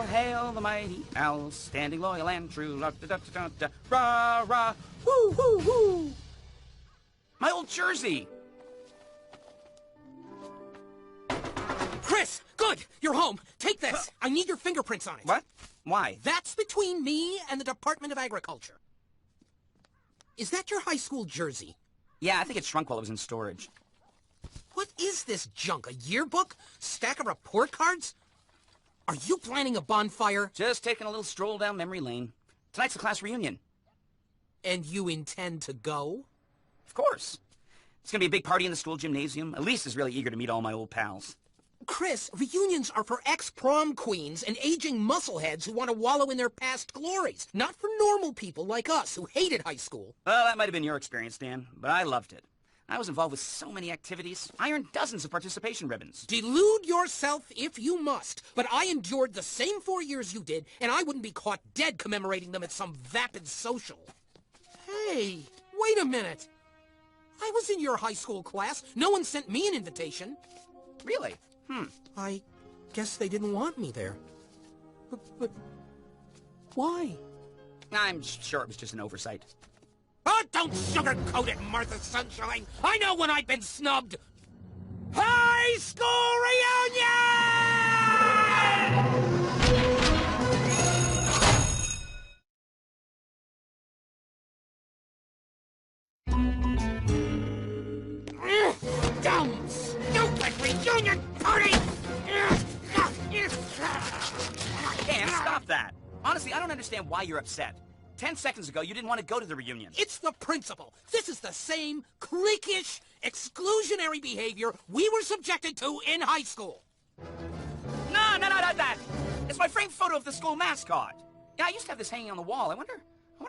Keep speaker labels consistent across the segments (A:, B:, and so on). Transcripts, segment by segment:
A: All hail the mighty owls, standing loyal and true. Da-da-da-da-da. Rah, rah, woo, woo, woo. My old jersey.
B: Chris, good! You're home. Take this. I need your fingerprints on it.
A: What? Why?
B: That's between me and the Department of Agriculture. Is that your high school jersey?
A: Yeah, I think it shrunk while it was in storage.
B: What is this junk? A yearbook? Stack of report cards? Are you planning a bonfire?
A: Just taking a little stroll down memory lane. Tonight's the class reunion.
B: And you intend to go?
A: Of course. It's gonna be a big party in the school gymnasium. Elise is really eager to meet all my old pals.
B: Chris, reunions are for ex-prom queens and aging muscleheads who want to wallow in their past glories, not for normal people like us who hated high school.
A: Well, that might have been your experience, Dan, but I loved it. I was involved with so many activities. I earned dozens of participation ribbons.
B: Delude yourself if you must, but I endured the same 4 years you did, and I wouldn't be caught dead commemorating them at some vapid social. Hey, wait a minute. I was in your high school class. No one sent me an invitation.
A: Really?
B: I guess they didn't want me there. But why?
A: I'm sure it was just an oversight.
B: Oh, don't sugarcoat it, Martha Sunshine. I know when I've been snubbed. High school reunion! Dumb, stupid reunion party!
A: Dan, stop that. Honestly, I don't understand why you're upset. 10 seconds ago, you didn't want to go to the reunion.
B: It's the principle. This is the same cliquish, exclusionary behavior we were subjected to in high school.
A: No, not that. It's my framed photo of the school mascot. Yeah, I used to have this hanging on the wall. I wonder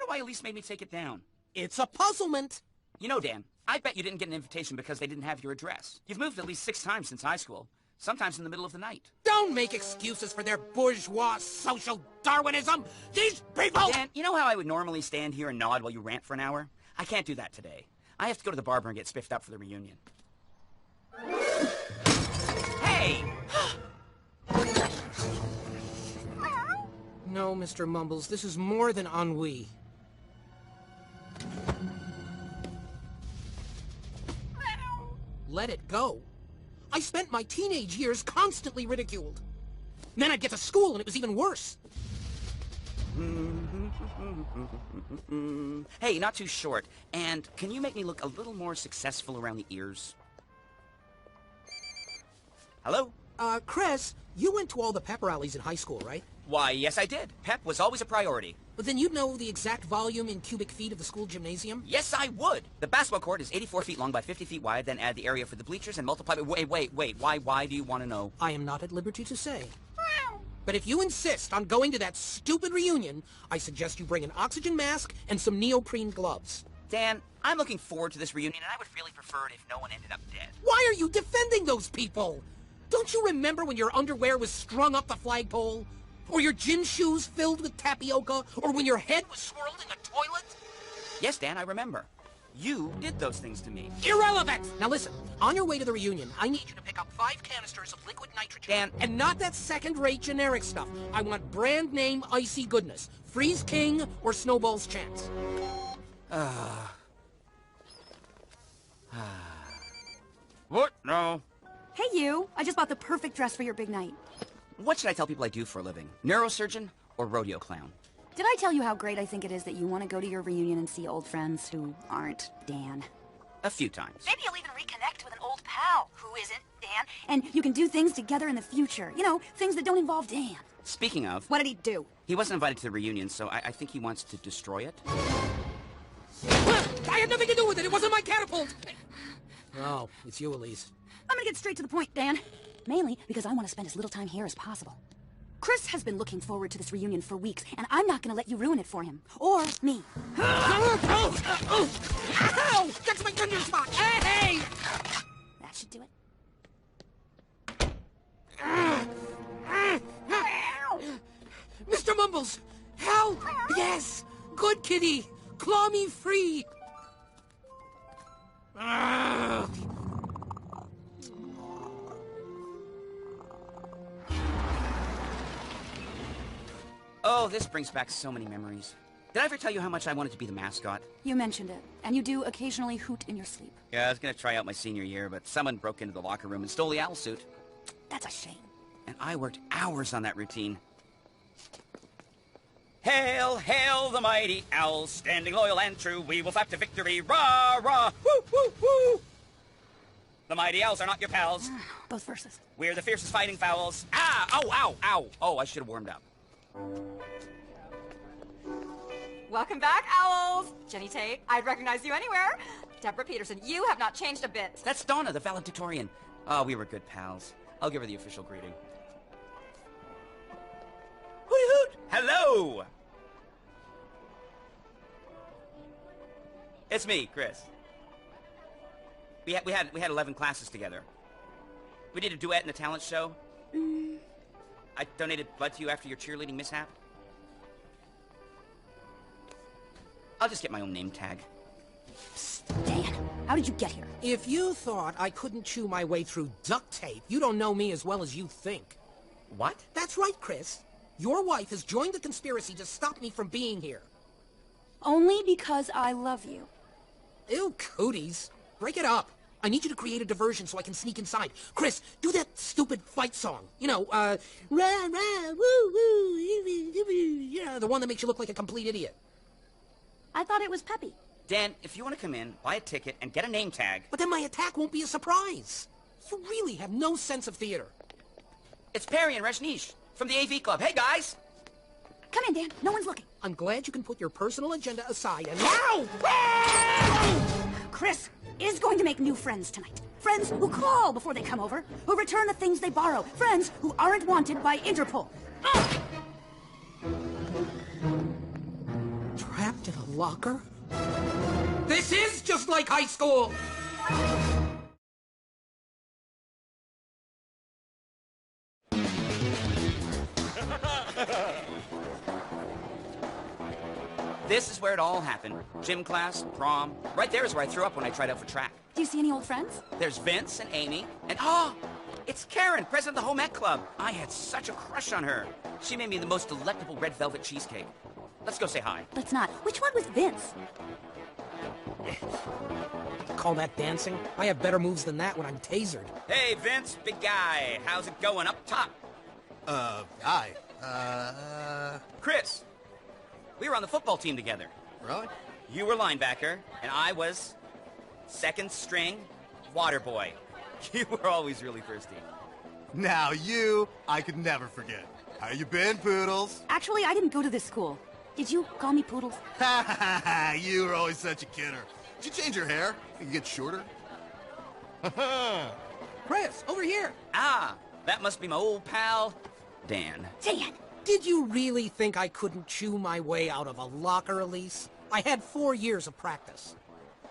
A: why Elise made me take it down.
B: It's a puzzlement.
A: You know, Dan, I bet you didn't get an invitation because they didn't have your address. You've moved at least 6 times since high school. Sometimes in the middle of the night.
B: Don't make excuses for their bourgeois social Darwinism! These people—
A: Dan, you know how I would normally stand here and nod while you rant for an hour? I can't do that today. I have to go to the barber and get spiffed up for the reunion. Hey!
B: No, Mr. Mumbles, this is more than ennui. Let it go. I spent my teenage years constantly ridiculed. Then I'd get to school and it was even worse.
A: Hey, not too short. And can you make me look a little more successful around the ears? Hello?
B: Chris, you went to all the pep rallies in high school, right?
A: Why, yes I did. Pep was always a priority.
B: But then you'd know the exact volume in cubic feet of the school gymnasium?
A: Yes, I would. The basketball court is 84 feet long by 50 feet wide, then add the area for the bleachers and multiply... Wait. Why do you want to know?
B: I am not at liberty to say. But if you insist on going to that stupid reunion, I suggest you bring an oxygen mask and some neoprene gloves.
A: Dan, I'm looking forward to this reunion, and I would really prefer it if no one ended up dead.
B: Why are you defending those people? Don't you remember when your underwear was strung up the flagpole? Or your gym shoes filled with tapioca? Or when your head was swirled in a toilet?
A: Yes, Dan, I remember. You did those things to me.
B: Irrelevant! Now listen, on your way to the reunion, I need you to pick up 5 canisters of liquid nitrogen.
A: Dan.
B: And not that second-rate generic stuff. I want brand name icy goodness. Freeze King or Snowball's Chance.
A: What? No.
C: Hey, you. I just bought the perfect dress for your big night.
A: What should I tell people I do for a living? Neurosurgeon or rodeo clown?
C: Did I tell you how great I think it is that you want to go to your reunion and see old friends who aren't Dan?
A: A few times.
C: Maybe you'll even reconnect with an old pal who isn't Dan, and you can do things together in the future. You know, things that don't involve Dan.
A: Speaking of...
C: What did he do?
A: He wasn't invited to the reunion, so I think he wants to destroy it.
B: I had nothing to do with it. It wasn't my catapult. Oh, it's you, Elise.
C: I'm gonna get straight to the point, Dan. Mainly because I want to spend as little time here as possible. Chris has been looking forward to this reunion for weeks, and I'm not gonna let you ruin it for him. Or me.
B: Ow! That's my tender spot! Hey!
C: That should do it.
B: Mr. Mumbles! Help! Yes! Good kitty! Claw me free!
A: Oh, this brings back so many memories. Did I ever tell you how much I wanted to be the mascot?
C: You mentioned it, and you do occasionally hoot in your sleep.
A: Yeah, I was gonna try out my senior year, but someone broke into the locker room and stole the owl suit.
C: That's a shame.
A: And I worked hours on that routine. Hail, hail the mighty owls, standing loyal and true, we will flap to victory, rah, rah, woo, woo, woo! The mighty owls are not your pals.
C: Both verses.
A: We're the fiercest fighting fowls. Ah! Oh, ow, ow! Oh, I should have warmed up.
D: Welcome back, owls! Jenny Tate, I'd recognize you anywhere. Deborah Peterson, you have not changed a bit.
A: That's Donna, the valedictorian. Oh, we were good pals. I'll give her the official greeting. Hooty hoot! Hello! It's me, Chris. We had 11 classes together. We did a duet in the talent show. I donated blood to you after your cheerleading mishap. I'll just get my own name tag.
C: Psst, Dan, how did you get here?
B: If you thought I couldn't chew my way through duct tape, you don't know me as well as you think.
A: What?
B: That's right, Chris. Your wife has joined the conspiracy to stop me from being here.
C: Only because I love you.
B: Ew, cooties. Break it up. I need you to create a diversion so I can sneak inside. Chris, do that stupid fight song. You know, rah, rah, woo, woo, yeah, the one that makes you look like a complete idiot.
C: I thought it was peppy.
A: Dan, if you want to come in, buy a ticket, and get a name tag...
B: But then my attack won't be a surprise. You really have no sense of theater.
A: It's Perry and Rajneesh from the AV Club. Hey, guys!
C: Come in, Dan. No one's looking.
B: I'm glad you can put your personal agenda aside and now...
C: Chris is going to make new friends tonight. Friends who call before they come over, who return the things they borrow. Friends who aren't wanted by Interpol.
B: Trapped in a locker? This is just like high school!
A: This is where it all happened. Gym class, prom. Right there is where I threw up when I tried out for track.
C: Do you see any old friends?
A: There's Vince and Amy, and oh, it's Karen, president of the Home Ec Club. I had such a crush on her. She made me the most delectable red velvet cheesecake. Let's go say hi.
C: Let's not. Which one was Vince?
B: Call that dancing? I have better moves than that when I'm tasered.
A: Hey, Vince, big guy. How's it going up top?
E: Hi.
A: Chris, we were on the football team together.
E: Really?
A: You were linebacker, and I was second string water boy. You were always really thirsty.
E: Now you, I could never forget. How you been, Poodles?
C: Actually, I didn't go to this school. Did you call me Poodles?
E: Ha ha ha ha! You were always such a kidder. Did you change your hair? You get shorter?
B: Chris, over here!
A: Ah, that must be my old pal, Dan.
C: Dan!
B: Did you really think I couldn't chew my way out of a locker, Elise? I had 4 years of practice.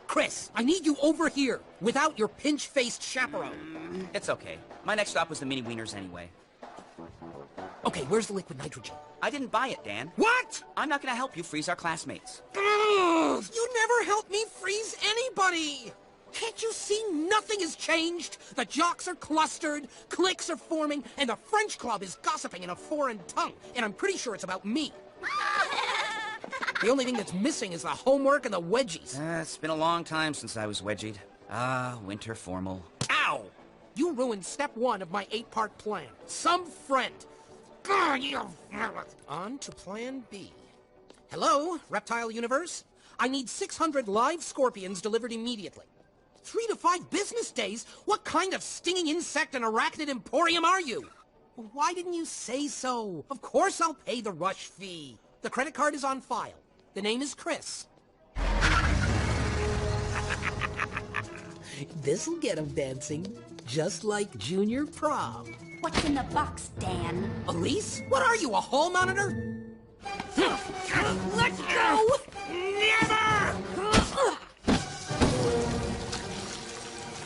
B: Chris, I need you over here, without your pinch-faced chaperone.
A: It's okay. My next stop was the mini wieners anyway.
B: Okay, where's the liquid nitrogen?
A: I didn't buy it, Dan.
B: What?
A: I'm not gonna help you freeze our classmates.
B: Ugh, you never help me freeze anybody! Can't you see nothing has changed? The jocks are clustered, cliques are forming, and the French club is gossiping in a foreign tongue. And I'm pretty sure it's about me. The only thing that's missing is the homework and the wedgies.
A: It's been a long time since I was wedgied. Ah, winter formal.
B: Ow! You ruined step 1 of my 8-part plan. Some friend. God, you... On to plan B. Hello, Reptile Universe? I need 600 live scorpions delivered immediately. 3 to 5 business days? What kind of stinging insect and arachnid emporium are you? Why didn't you say so? Of course I'll pay the rush fee. The credit card is on file. The name is Chris. This'll get him dancing, just like junior prom.
C: What's in the box, Dan?
B: Elise? What are you, a hall monitor?
C: Let's go!
B: Never!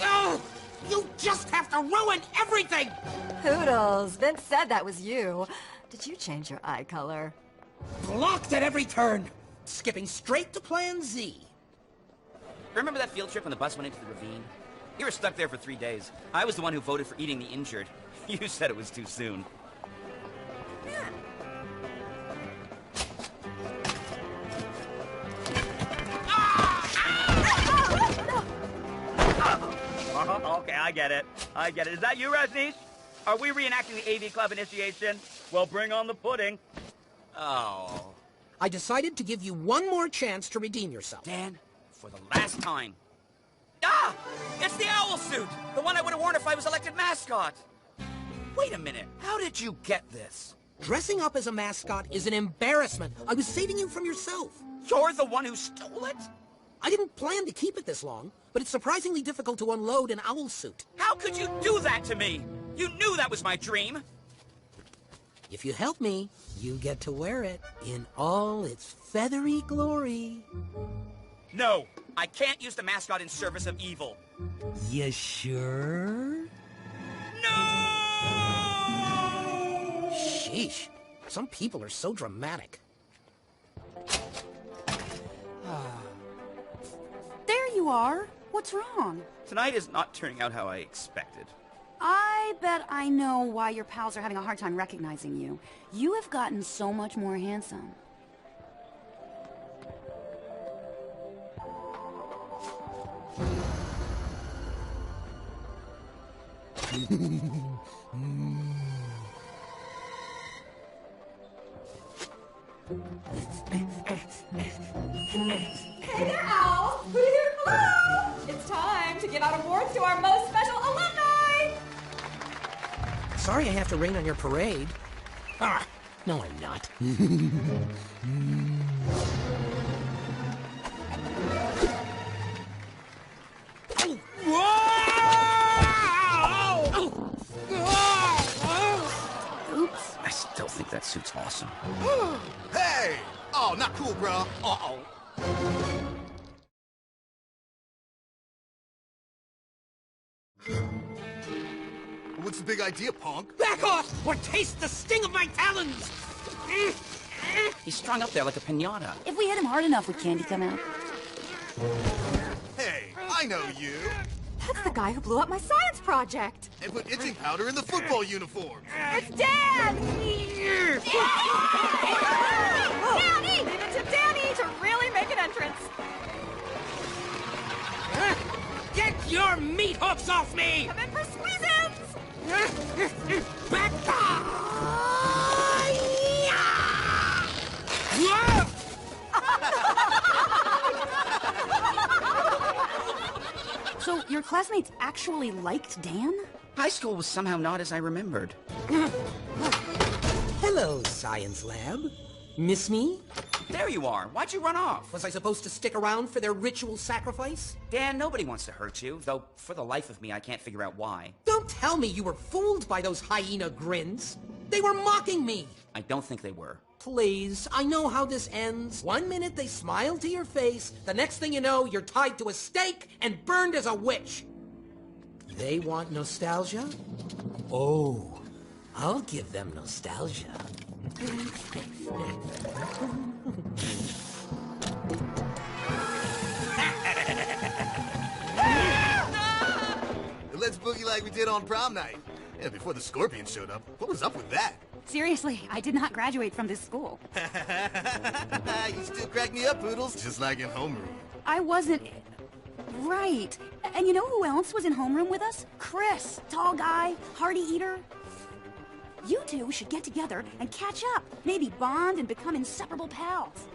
B: Oh, you just have to ruin everything!
D: Poodles, Vince said that was you. Did you change your eye color?
B: Blocked at every turn. Skipping straight to plan Z.
A: Remember that field trip when the bus went into the ravine? You were stuck there for 3 days. I was the one who voted for eating the injured. You said it was too soon. Okay, I get it. Is that you, Rajneesh? Are we reenacting the AV Club initiation? Well, bring on the pudding. Oh.
B: I decided to give you one more chance to redeem yourself.
A: Dan, for the last time. Ah! It's the owl suit! The one I would have worn if I was elected mascot. Wait a minute. How did you get this?
B: Dressing up as a mascot is an embarrassment. I was saving you from yourself.
A: You're the one who stole it?
B: I didn't plan to keep it this long, but it's surprisingly difficult to unload an owl suit.
A: How could you do that to me? You knew that was my dream.
B: If you help me, you get to wear it in all its feathery glory.
A: No, I can't use the mascot in service of evil.
B: You sure?
A: No!
B: Sheesh. Some people are so dramatic.
C: There you are. What's wrong?
A: Tonight is not turning out how I expected.
C: I bet I know why your pals are having a hard time recognizing you. You have gotten so much more handsome.
D: Hey there, owls! Hello! It's time to give out awards to our most special alumni!
B: Sorry I have to rain on your parade. Ah, no I'm not.
C: Oops.
A: I still think that suit's awesome.
E: Hey! Oh, not cool, bro.
A: Uh-oh.
E: What's the big idea, punk?
B: Back off, or taste the sting of my talons!
A: He's strung up there like a piñata.
C: If we hit him hard enough, would candy come out?
E: Hey, I know you.
D: That's the guy who blew up my science project!
E: And put itching powder in the football uniform.
D: It's Dan! Danny! Leave it to Danny to really make an entrance.
B: Get your meat hooks off me!
D: Come in for squeeze-ins!
B: Back
C: So, your classmates actually liked Dan?
A: High school was somehow not as I remembered.
B: Hello, Science Lab. Miss me?
A: There you are. Why'd you run off?
B: Was I supposed to stick around for their ritual sacrifice?
A: Dan, nobody wants to hurt you, though for the life of me, I can't figure out why.
B: Don't tell me you were fooled by those hyena grins. They were mocking me.
A: I don't think they were.
B: Please, I know how this ends. One minute they smile to your face, the next thing you know, you're tied to a stake and burned as a witch. They want nostalgia? Oh, I'll give them nostalgia.
E: Let's boogie like we did on prom night. Yeah, before the scorpion showed up. What was up with that?
C: Seriously, I did not graduate from this school.
E: You still crack me up, Poodles. Just like in homeroom.
C: I wasn't... Right. And you know who else was in homeroom with us? Chris. Tall guy, hearty eater. You two should get together and catch up. Maybe bond and become inseparable pals.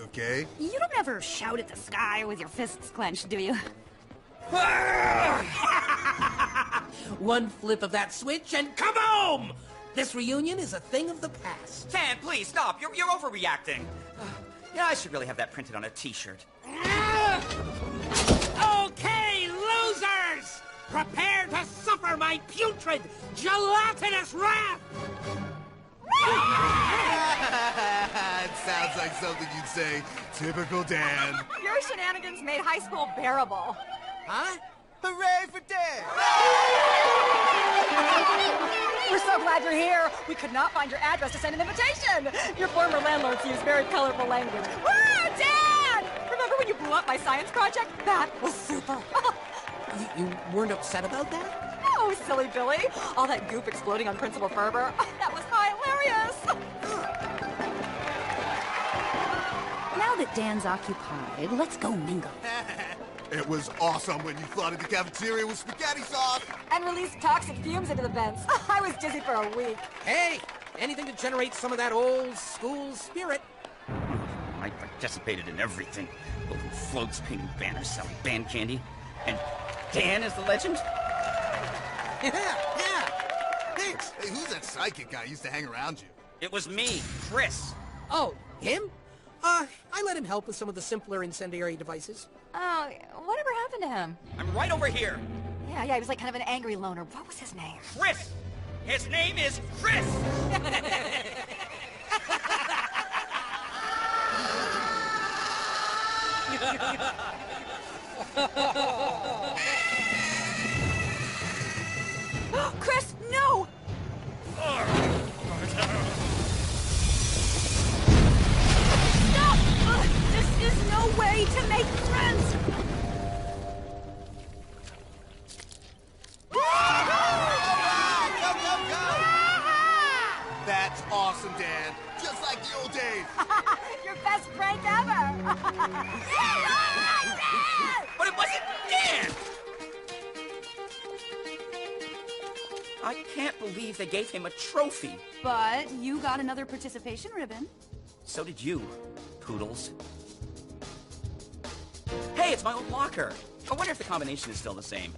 E: Okay.
C: You don't ever shout at the sky with your fists clenched, do you?
B: One flip of that switch and come home! This reunion is a thing of the past.
A: Dan, please, stop. You're overreacting. Yeah, I should really have that printed on a t-shirt.
B: Okay, losers! Prepare to suffer my putrid, gelatinous wrath!
E: It sounds like something you'd say. Typical Dan.
D: Your shenanigans made high school bearable.
B: Huh?
E: Hooray for Dan!
D: We're so glad you're here. We could not find your address to send an invitation. Your former landlords use very colorful language. Woo, Dan! Remember when you blew up my science project? That was super.
B: You weren't upset about that?
D: Oh, silly Billy. All that goop exploding on Principal Ferber. That was hilarious.
C: Now that Dan's occupied, let's go mingle.
E: It was awesome when you flooded the cafeteria with spaghetti sauce.
D: And released toxic fumes into the vents. I was dizzy for a week.
B: Hey, anything to generate some of that old school spirit.
A: I participated in everything. Building floats, painting banners, selling band candy. And Dan is the legend?
B: Yeah.
E: Thanks. Hey, who's that psychic guy who used to hang around you?
A: It was me, Chris.
B: Oh, him? I let him help with some of the simpler incendiary devices.
D: Oh, whatever happened to him?
A: I'm right over here.
D: Yeah, he was like kind of an angry loner. What was his name?
A: Chris! His name is Chris!
C: Chris, no! Stop! This is no way to make friends!
E: Go! That's awesome, Dan. Just like the old days.
D: Your best prank ever!
A: But it wasn't Dan! I can't believe they gave him a trophy.
C: But you got another participation ribbon.
A: So did you, Poodles. Hey, it's my old locker. I wonder if the combination is still the same.